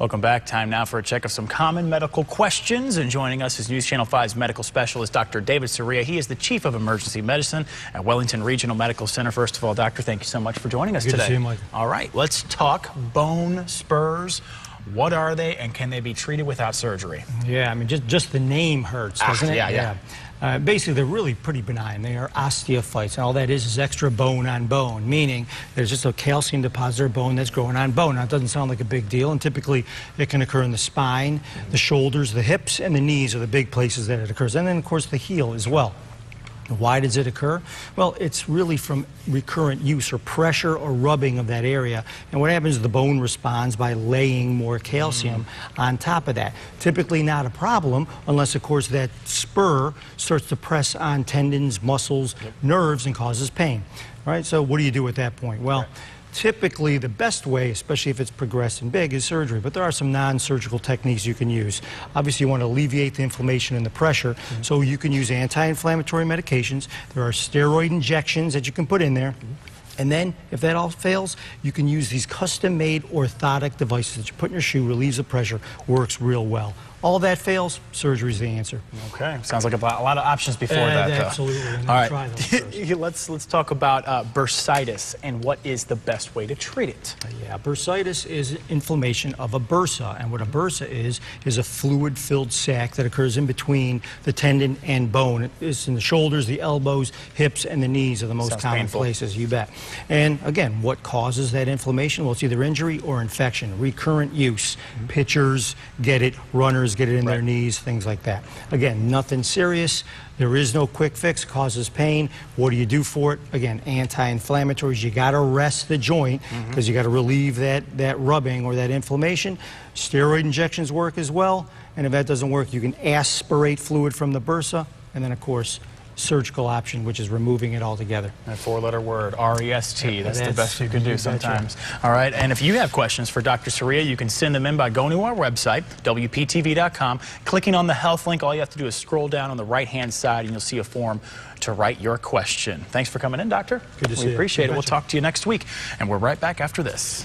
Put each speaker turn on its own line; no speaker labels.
Welcome back. Time now for a check of some common medical questions. And joining us is News Channel 5's medical specialist, Dr. David Soria. He is the Chief of Emergency Medicine at Wellington Regional Medical Center. First of all, Doctor, thank you so much for joining us today.
Good to see you, Mike.
All right, let's talk bone spurs. What are they, and can they be treated without surgery?
Yeah, I mean, just the name hurts, doesn't it?
Yeah.
Basically, they're really pretty benign. They are osteophytes, and all that is extra bone on bone, meaning there's just a calcium deposit or bone that's growing on bone. Now, it doesn't sound like a big deal, and typically it can occur in the spine, the shoulders, the hips, and the knees are the big places that it occurs, and then, of course, the heel as well. Why does it occur? Well, it's really from recurrent use or pressure or rubbing of that area. And what happens is the bone responds by laying more calcium on top of that. Typically not a problem unless, of course, that spur starts to press on tendons, muscles, nerves, and causes pain. Right? So what do you do at that point? Well, typically, the best way, especially if it's progressed and big, is surgery. But there are some non-surgical techniques you can use. Obviously, you want to alleviate the inflammation and the pressure, so you can use anti-inflammatory medications. There are steroid injections that you can put in there. And then, if that all fails, you can use these custom-made orthotic devices that you put in your shoe, relieves the pressure, works real well. All that fails, surgery is the answer.
Okay, sounds like a lot of options before that, though.
Absolutely.
All right, let's talk about bursitis and what is the best way to treat it.
Yeah, bursitis is inflammation of a bursa, and what a bursa is a fluid-filled sac that occurs in between the tendon and bone. It's in the shoulders, the elbows, hips, and the knees are the most common places, you bet. And again, what causes that inflammation? Well, it's either injury or infection, recurrent use. Pitchers get it, runners get it in their knees, things like that. Again, nothing serious. There is no quick fix. Causes pain. What do you do for it? Again, anti-inflammatories. You got to rest the joint because you got to relieve that rubbing or that inflammation. Steroid injections work as well. And if that doesn't work, you can aspirate fluid from the bursa. And then, of course, surgical option, which is removing it altogether.
That four-letter word, R-E-S-T. That's the best you can do sometimes. All right, and if you have questions for Dr. Soria, you can send them in by going to our website, WPTV.com, clicking on the health link. All you have to do is scroll down on the right-hand side, and you'll see a form to write your question. Thanks for coming in, Doctor.
Good to see you.
We appreciate it. We'll talk to you next week, and we're right back after this.